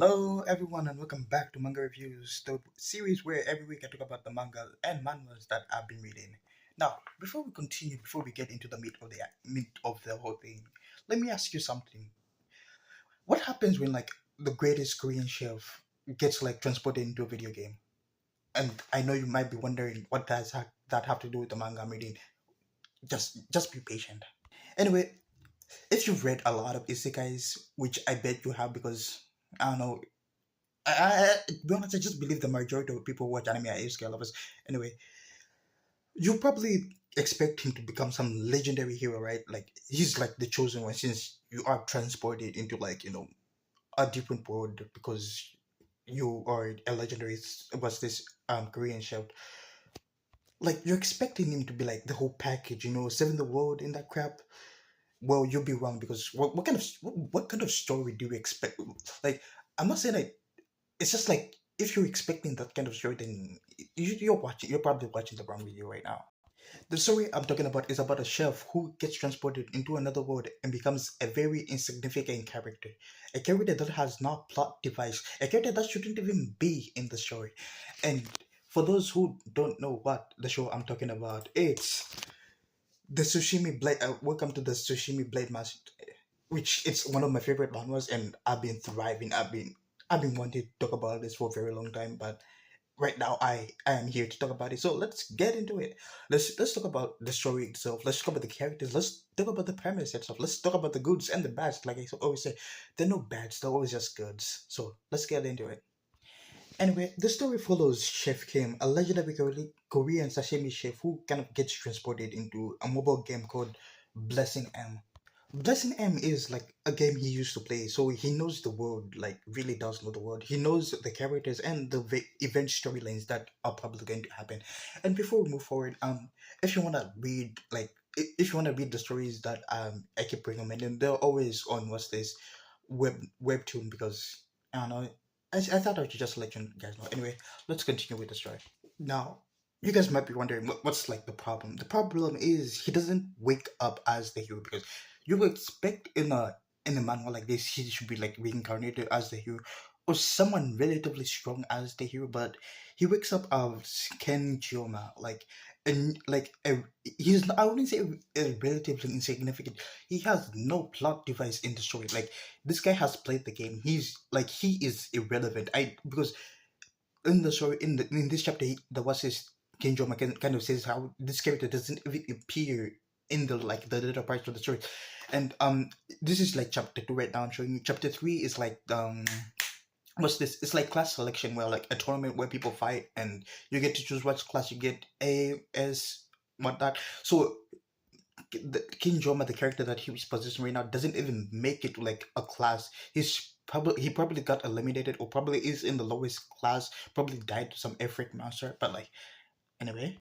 Hello, everyone, and welcome back to Manga Reviews, the series where every week I talk about the manga and mangas that I've been reading. Now, before we continue, before we get into the meat of the whole thing, let me ask you something. What happens when the greatest Korean chef gets transported into a video game? And I know you might be wondering what that have to do with the manga I'm reading. Just be patient. Anyway, if you've read a lot of isekais, which I bet you have because I don't know, to be honest, I just believe the majority of people who watch anime are scale lovers. Anyway, you probably expect him to become some legendary hero, right? Like he's like the chosen one since you are transported into a different world because you are a legendary. Was this Korean chef? Like you're expecting him to be like the whole package, saving the world in that crap. Well, you'll be wrong because what kind of story do you expect? Like I'm not saying like it's just like if you're expecting that kind of story, then you're probably watching the wrong video right now. The story I'm talking about is about a chef who gets transported into another world and becomes a very insignificant character, a character that has no plot device, a character that shouldn't even be in the story. And for those who don't know what the show I'm talking about, it's the Sushimi Blade. Welcome to the Sushimi Blade Master, which it's one of my favorite manhwas, and I've been thriving. I've been wanting to talk about this for a very long time, but right now I am here to talk about it. So let's get into it. Let's talk about the story itself. Let's talk about the characters. Let's talk about the premise and stuff. Let's talk about the goods and the bads. Like I always say, there are no bads. They're always just goods. So let's get into it. Anyway, the story follows Chef Kim, a legendary Korean sashimi chef who kind of gets transported into a mobile game called Blessing M. Blessing M is like a game he used to play, so he knows the world, like really does know the world. He knows the characters and the event storylines that are probably going to happen. And before we move forward, if you wanna read if you wanna read the stories that I keep recommending, they're always on what's this webtoon because I don't know. I thought I should just let you guys know. Anyway, let's continue with the story. Now, you guys might be wondering what's like the problem. The problem is he doesn't wake up as the hero because you would expect in a manual like this he should be like reincarnated as the hero or someone relatively strong as the hero, but he wakes up as Ken Chioma, like and like he's I wouldn't say relatively insignificant. He has no plot device in the story. Like this guy has played the game. He is irrelevant. I because in the story in this chapter the was his Kenjo kind of says how this character doesn't even appear in the later parts of the story, and this is like chapter 2 right now. I'm showing you chapter 3 is like what's this? It's like class selection where like a tournament where people fight and you get to choose what class you get, A, S, whatnot. So King Joma, the character that he was possessing right now, doesn't even make it to like a class. He probably got eliminated or probably is in the lowest class. Probably died to some Efric monster. But like anyway,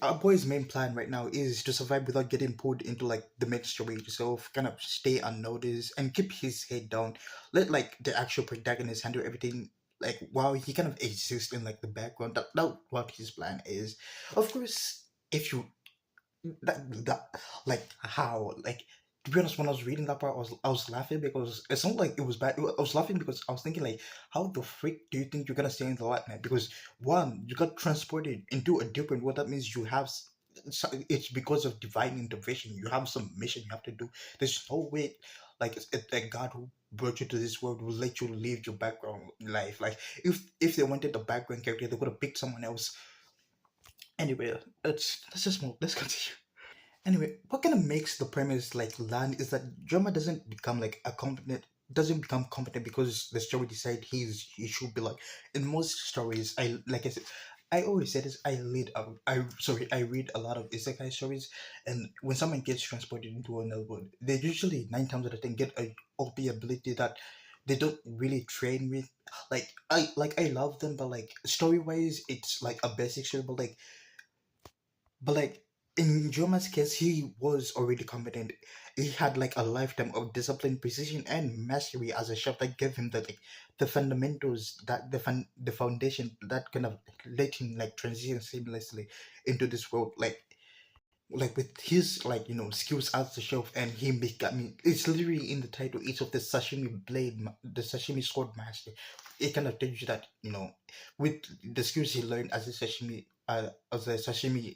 our boy's main plan right now is to survive without getting pulled into like the main story. So kind of stay unnoticed and keep his head down. Let like the actual protagonist handle everything. Like while he kind of exists in like the background. That what his plan is. Of course, if you that like how like to be honest when I was reading that part I was laughing because it's not like it was bad. I was laughing because I was thinking like how the freak do you think you're gonna stay in the light, man? Because one, you got transported into a different world. That means you have it's because of divine intervention. You have some mission you have to do. There's no way like a god who brought you to this world will let you live your background life. Like if they wanted a background character they would have picked someone else. Anyway, let's just move. Let's continue. Anyway, what kind of makes the premise like land is that drama doesn't become competent because the story decide he should be like in most stories. I said I always say this. I read a lot of isekai stories, and when someone gets transported into another world, they usually 9 times out of 10 get a OP ability that they don't really train with. I love them, but like story wise, it's like a basic story, but like in Joma's case, he was already competent. He had like a lifetime of discipline, precision, and mastery as a chef that gave him the fundamentals that the foundation that kind of let him like transition seamlessly into this world. Like like with his like skills out the shelf, and him becoming, it's literally in the title, each of the sashimi the sashimi sword master. It kind of tells you that with the skills he learned as a sashimi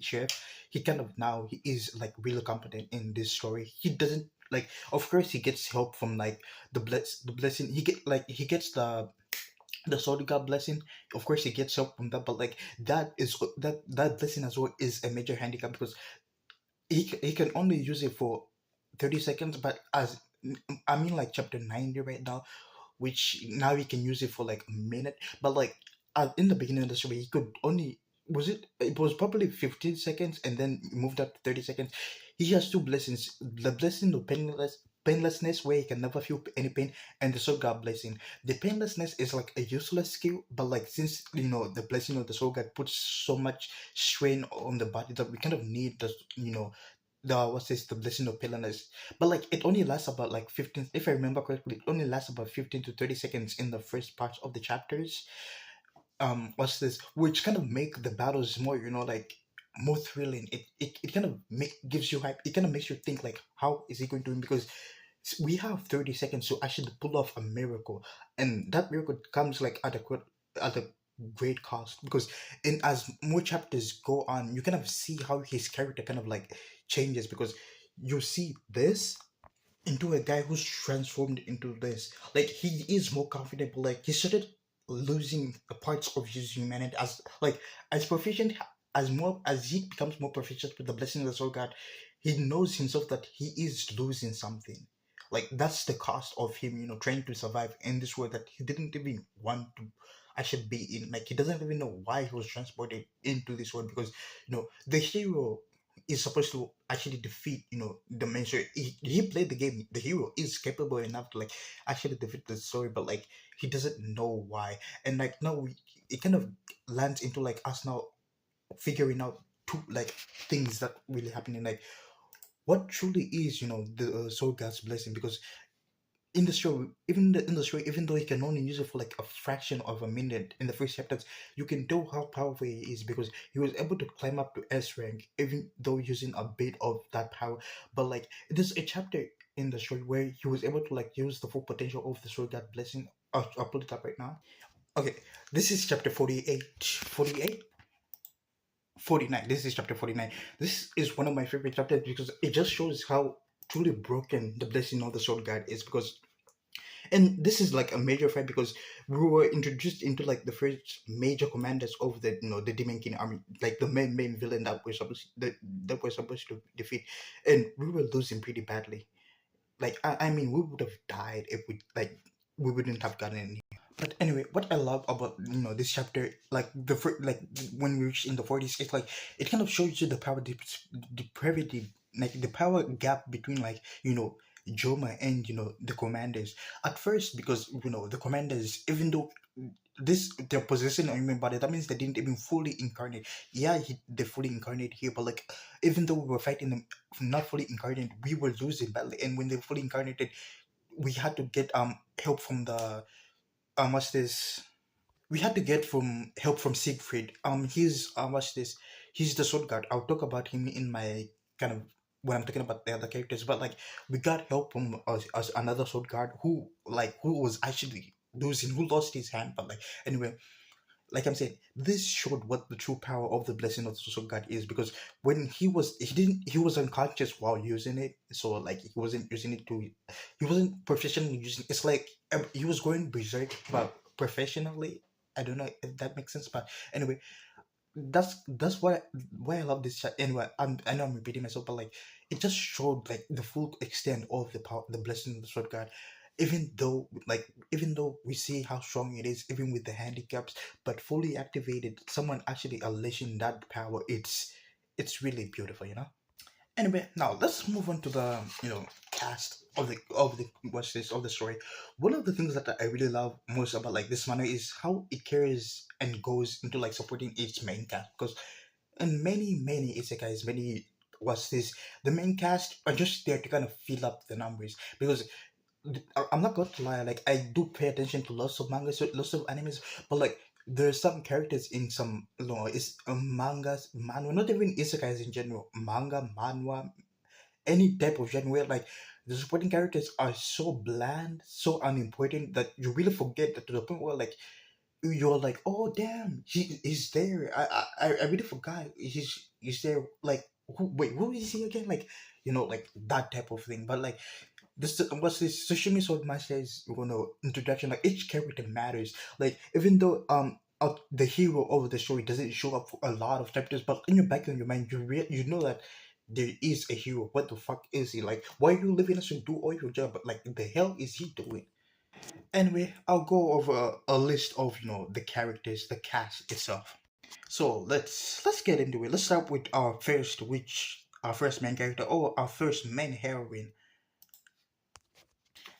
chef, he kind of now he is like really competent in this story. He doesn't like, of course he gets help from like the blessing, he gets the sword god blessing. Of course he gets help from that, but like that blessing as well is a major handicap, because he can only use it for 30 seconds, but as I'm in like chapter 90 right now, which now he can use it for like a minute. But like in the beginning of the story, he could only, it was probably 15 seconds, and then moved up to 30 seconds. He has two blessings: the blessing of painlessness, where he can never feel any pain, and the soul god blessing. The painlessness is like a useless skill, but like since the blessing of the soul god puts so much strain on the body that we kind of need the what's this the blessing of painlessness. But like it only lasts about like 15, if I remember correctly, it only lasts about 15 to 30 seconds in the first parts of the chapters. What's this which kind of make the battles more like more thrilling. It kind of gives you hype. It kind of makes you think like, how is he going to win? Because we have 30 seconds to actually pull off a miracle, and that miracle comes like at a great cost, because in as more chapters go on, you kind of see how his character kind of like changes, because you see this into a guy who's transformed into this. Like he is more confident, but like he started losing a parts of his humanity as like as proficient as he becomes more proficient with the blessing of the soul god. He knows himself that he is losing something. Like that's the cost of him, trying to survive in this world that he didn't even want to actually be in. Like he doesn't even know why he was transported into this world, because the hero is supposed to actually defeat the mentor. He played the game. The hero is capable enough to like actually defeat the story, but like he doesn't know why. And like now it kind of lands into like us now figuring out two like things that really happening, like what truly is the soul god's blessing. Because in the show, in the show, even though he can only use it for like a fraction of a minute in the first chapters, you can tell how powerful he is, because he was able to climb up to S rank even though using a bit of that power. But like there's a chapter in the show where he was able to like use the full potential of the soul god blessing. I'll pull it up right now. Okay, this is chapter 48. 48? 49. This is chapter 49. This is one of my favorite chapters, because it just shows how truly broken the blessing of the soul god is. Because and this is like a major fight, because we were introduced into like the first major commanders of the the Demon King army, like the main villain that we're supposed to defeat, and we were losing pretty badly. Like I mean, we would have died if we wouldn't have gotten any. But anyway, what I love about this chapter, like like when we reach in the 40s, it's like it kind of shows you the power depravity, like the power gap between like Joma and the commanders. At first, because the commanders, even though they're possessing a human body, that means they didn't even fully incarnate. Yeah, they fully incarnate here, but like even though we were fighting them not fully incarnate, we were losing badly. And when they fully incarnated, we had to get help from the what's this we had to get from help from Siegfried. He's what's this? He's the sword guard. I'll talk about him in my kind of when I'm talking about the other characters. But like we got help from us another sword guard who was actually losing, who lost his hand. But like anyway, like I'm saying, this showed what the true power of the blessing of the social god is, because when he was unconscious while using it, so like he wasn't professionally using it's like he was going berserk, but professionally. I don't know if that makes sense, but anyway, that's why I love this chat. Anyway, I know I'm repeating myself, but like it just showed like the full extent of the power, the blessing of the sword god. Even though we see how strong it is, even with the handicaps, but fully activated, someone actually unleashing that power. It's really beautiful. Anyway, now let's move on to the cast of the what's this of the story. One of the things that I really love most about like this manner is how it carries and goes into like supporting each main cast. Because in many isekais, what's this the main cast are just there to kind of fill up the numbers. Because I'm not going to lie, like I do pay attention to lots of mangas, lots of animes, but like there's some characters in some, it's mangas, manhwa, not even isekais in general, manga, manhwa, any type of genre where like the supporting characters are so bland, so unimportant that you really forget that, to the point where like you're like, oh damn, he's there. I really forgot he's there. Like, who is he again? Like, like that type of thing. But like this, what's this Sashimi Sword Master's, introduction? Like each character matters. Like even though the hero of the story doesn't show up for a lot of chapters, but in your back of your mind, you know that there is a hero. What the fuck is he? Like, why are you leaving us to do all your job? But like, the hell is he doing? Anyway, I'll go over a list of the characters, the cast itself. So let's get into it. Let's start with our first main character, or our first main heroine.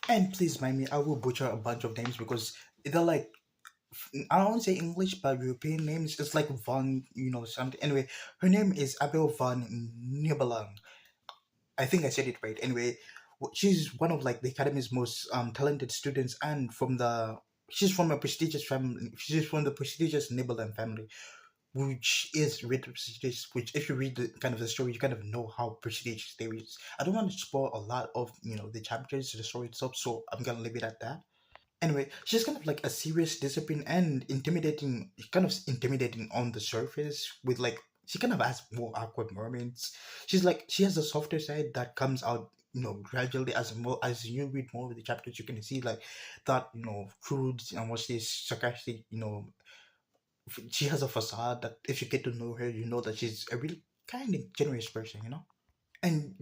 And please mind me, I will butcher a bunch of names because they're like, I don't want to say English, but European names. It's like Von, something. Anyway, her name is Abel von Nibelang. I think I said it right. Anyway, she's one of like the academy's most talented students, and she's from a prestigious family. She's from the prestigious Nibelheim family, which is really prestigious. Which, if you read the kind of the story, you kind of know how prestigious they is. I don't want to spoil a lot of the chapters to the story itself, so I'm gonna leave it at that. Anyway, she's kind of like a serious, discipline, and intimidating on the surface. With like, she kind of has more awkward moments. She has a softer side that comes out, gradually as you read more of the chapters. You can see like that, crude and what's this sarcastic. She has a facade that if you get to know her, you know that she's a really kind of generous person. And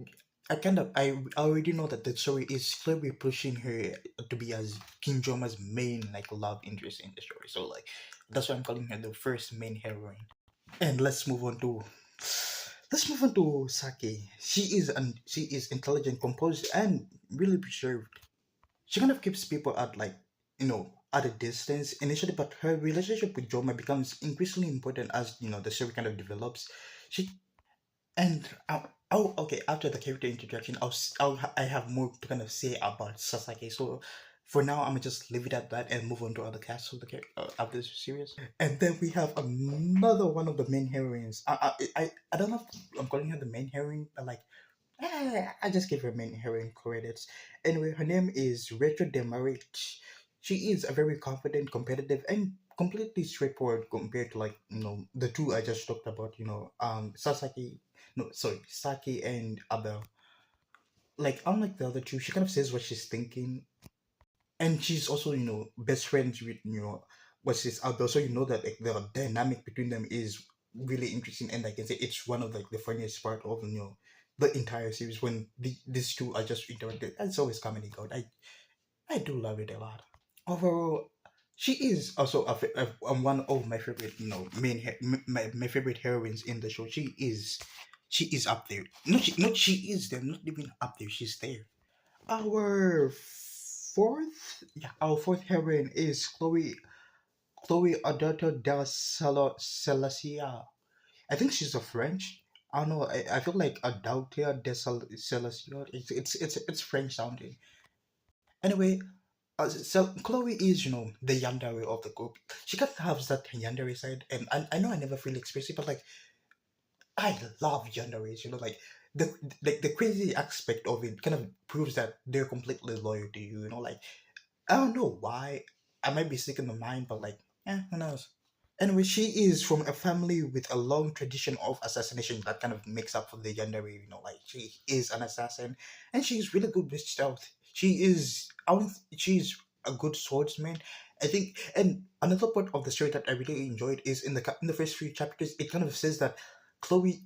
I already know that the story is clearly pushing her to be as King Joma's main like love interest in the story. So like that's why I'm calling her the first main heroine. And let's move on to Saki. She is intelligent, composed, and really reserved. She kind of keeps people at like at a distance initially, but her relationship with Joma becomes increasingly important as the story kind of develops. She And okay, after the character introduction, I have more to kind of say about Sasaki. So for now, I'm gonna just leave it at that and move on to other casts of this series. And then we have another one of the main heroines. I don't know if I'm calling her the main heroine, but like, I just give her main heroine credits. Anyway, her name is Rachel Demarit. She is a very confident, competitive, and completely straightforward compared to like the two I just talked about. Sasaki, no, sorry, Saki and Abel. Like, unlike the other two, she kind of says what she's thinking, and she's also best friends with what's this Abel. So you know that like the dynamic between them is really interesting, and I can say it's one of like the funniest part of the entire series when these two are just interacting. It's always comedy gold. I do love it a lot. Overall, she is also one of my favorite, my favorite heroines in the show. She is up there. She is there. Not even up there. She's there. Our our fourth heroine is Chloe Adorto del Celestia. I think she's a French. I don't know. I feel like Adaltia de Celestia. It's French sounding. Anyway, so Chloe is, the yandere of the group. She kind of has that yandere side, and I know I never really express it, but like I love yanderes. Like the crazy aspect of it kind of proves that they're completely loyal to you. Like I don't know why. I might be sick in the mind, but like, who knows? Anyway, she is from a family with a long tradition of assassination that kind of makes up for the gender. Like she is an assassin, and she's really good with stealth. She's a good swordsman. I think, and another part of the story that I really enjoyed is in the first few chapters. It kind of says that Chloe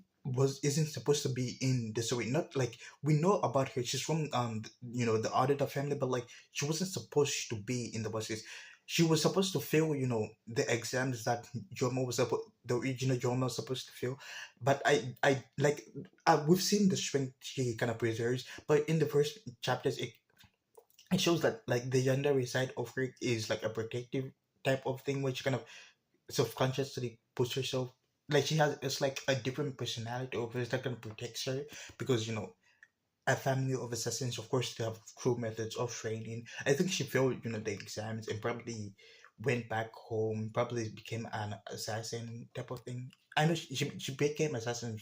isn't supposed to be in the story. Not like we know about her. She's from the auditor family, but like she wasn't supposed to be in the buses. She was supposed to fail, the exams that the original Joma was supposed to fail. But I like, we've seen the strength she kind of preserves, but in the first chapters, it shows that like the younger side of her is like a protective type of thing, where she kind of subconsciously puts herself, like she has, it's like a different personality of hers that kind of protects her, because a family of assassins, of course, they have cruel methods of training. I think she failed, the exams, and probably went back home, probably became an assassin type of thing. I know she became assassin,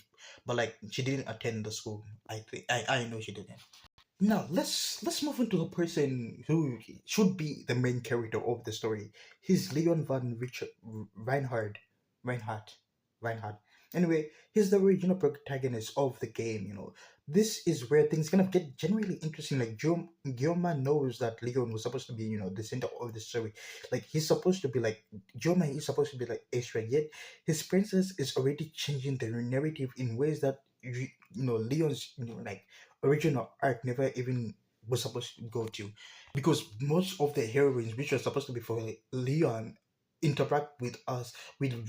but like she didn't attend the school. I know she didn't. Now let's move on to the person who should be the main character of the story. He's Leon van Richard Reinhard, Reinhardt, Reinhardt. Anyway, he's the original protagonist of the game. This is where things kind of get genuinely interesting. Like Guillaume knows that Leon was supposed to be, the center of the story. Like he's supposed to be like Guillaume is supposed to be like Asia, yet his princess is already changing the narrative in ways that Leon's like original arc never even was supposed to go to, because most of the heroines which are supposed to be for Leon interact with us. We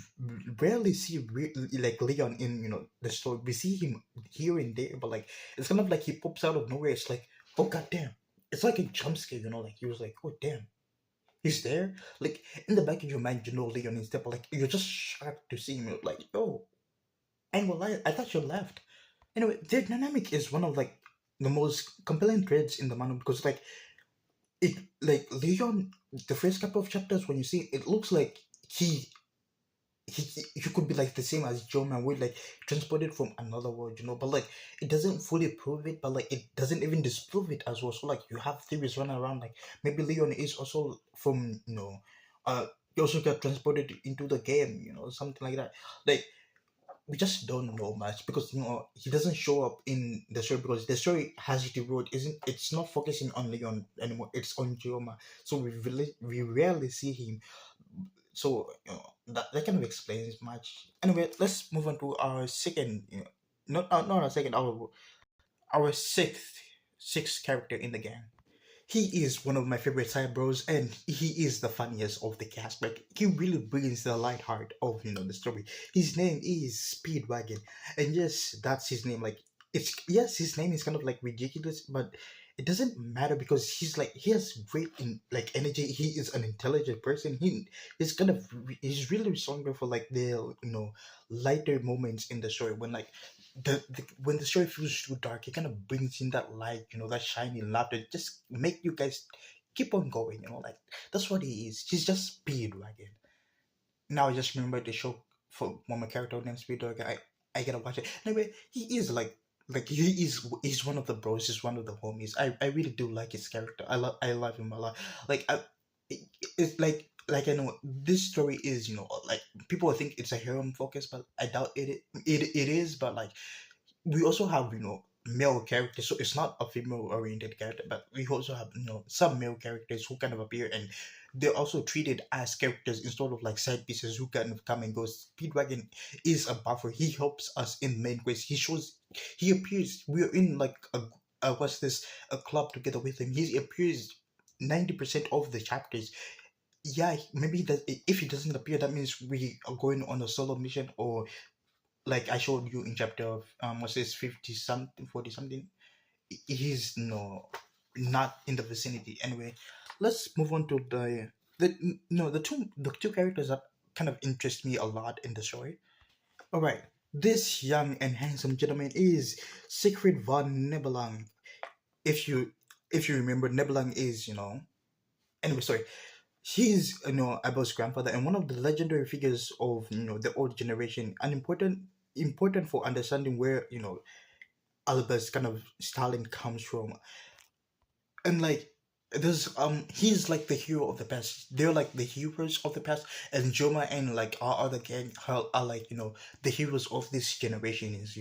rarely see like Leon in the story. We see him here and there, but like it's kind of like he pops out of nowhere. It's like, oh god damn, it's like a jump scare. Like he was like, oh damn, he's there. Like in the back of your mind, Leon is there, but like you're just shocked to see him. You're like, oh, and well, I thought you left. Anyway, their dynamic is one of like the most compelling threads in the manga, because like it like Leon, the first couple of chapters when you see it, it looks like he could be like the same as Joe Man, with like transported from another world, but like it doesn't fully prove it, but like it doesn't even disprove it as well. So like you have theories running around like maybe Leon is also from he also got transported into the game, something like that. Like we just don't know much, because he doesn't show up in the story, because the story has the road isn't it's not focusing on Leon anymore, it's on Gioma. So we rarely see him. So that kind of explains much. Anyway, let's move on to our second, not our second, our sixth character in the game. He is one of my favorite side bros, and he is the funniest of the cast. Like he really brings the light heart of the story. His name is Speedwagon, and yes, that's his name. Like his name is kind of like ridiculous, but it doesn't matter, because he has great like energy. He is an intelligent person. He's really responsible for like the lighter moments in the story, when like when the story feels too dark, it kind of brings in that light, that shiny laughter, just make you guys keep on going, like that's what he is. He's just Speedwagon. Now I just remember the show for one of my character named Speedwagon. I gotta watch it. Anyway, he is like he's one of the bros. He's one of the homies. I really do like his character. I love him a lot. Like it's like I know this story is like people think it's a harem focus, but I doubt it is. But like we also have male characters, so it's not a female oriented character, but we also have some male characters who kind of appear, and they're also treated as characters instead of like side pieces who kind of come and go. Speedwagon is a buffer. He helps us in main quests. He appears, we're in like what's this, a club together with him. He appears 90% of the chapters. Yeah, maybe that if he doesn't appear, that means we are going on a solo mission, or like I showed you in chapter of what's this, 50 something, 40 something. He's not in the vicinity. Anyway, let's move on to the the two characters that kind of interest me a lot in the story. All right, this young and handsome gentleman is Siegfried von Nibelung. If you remember, Nibelung is anyway, sorry, he's Abel's grandfather and one of the legendary figures of the old generation, and important for understanding where Albert's kind of styling comes from. And like there's he's like the hero of the past. They're like the heroes of the past, and Joma and like our other gang are like the heroes of this generation is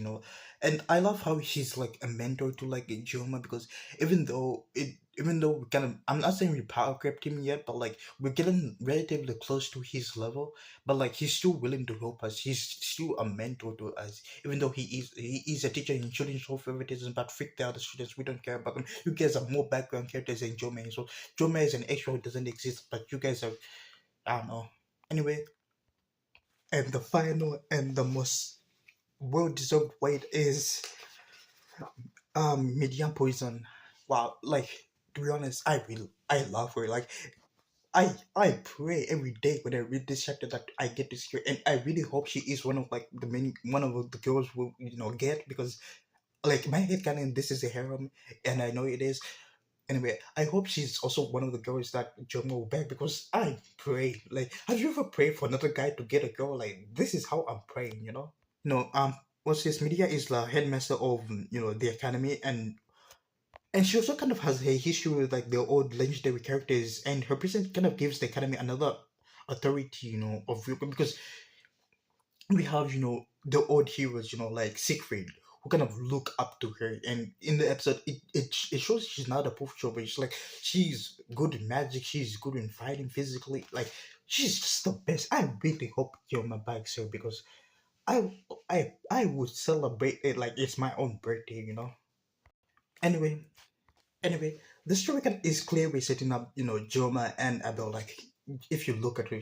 and I love how he's like a mentor to like Joma, because even though we kind of, I'm not saying we power crept him yet, but like we're getting relatively close to his level, but like he's still willing to help us. He's still a mentor to us, even though he is a teacher and shouldn't show favoritism, but freak the other students. We don't care about them. You guys are more background characters than Jome. So Jome is an extra who doesn't exist, but you guys are, I don't know. Anyway, and the final and the most well deserved weight is Medium Poison. Wow, like to be honest, I love her. Like I pray every day when I read this chapter that I get to see her, and I really hope she is one of like one of the girls will get, because like my head canon, this is a harem, and I know it is, Anyway, I hope she's also one of the girls that Jomo will beg, because I pray. Like, have you ever prayed for another guy to get a girl? Like, this is how I'm praying, you know? No, what's this? Media is the headmaster of, the academy, and she also kind of has a history with like the old legendary characters, and her presence kind of gives the academy another authority, of because we have, the old heroes, like Siegfried, who kind of look up to her. And in the episode, it shows she's not a pushover, but it's like she's good in magic, she's good in fighting physically. Like, she's just the best. I really hope Yoma bags her, because I would celebrate it like it's my own birthday. Anyway, the story is clearly setting up, Joma and Abel. Like, if you look at her,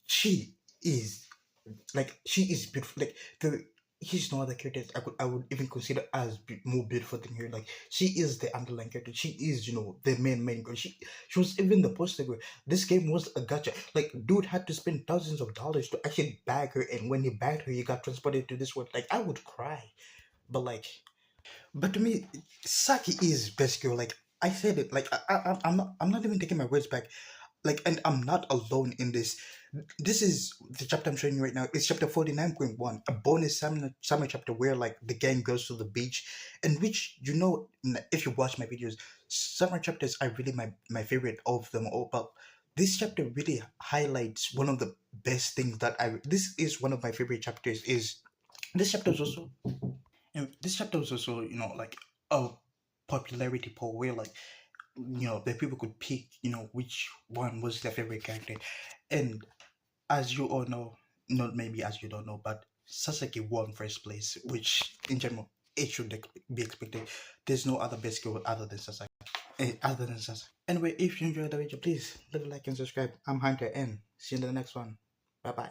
she is she is beautiful. Like, he's no other character I would even consider as more beautiful than her. Like, she is the underlying character. She is, the main girl. She was even the poster girl. This game was a gotcha. Like, dude had to spend thousands of dollars to actually bag her, and when he bagged her, he got transported to this world. Like, I would cry. But to me, Saki is best girl. Like, I said it. Like, I'm not even taking my words back. Like, and I'm not alone in this. This is the chapter I'm showing you right now. It's chapter 49.1, a bonus summer chapter where like the gang goes to the beach, and which, if you watch my videos, summer chapters are really my favorite of them all. But this chapter really highlights one of the best things that I. This is one of my favorite chapters. Is this chapter is also this chapter was also, like a popularity poll where like, the people could pick, which one was their favorite character. And as you all know, not maybe as you don't know, but Sasaki won first place, which in general it should be expected. There's no other best girl other than Sasaki. Anyway, if you enjoyed the video, please leave a like and subscribe. I'm Hunter, and see you in the next one. Bye bye.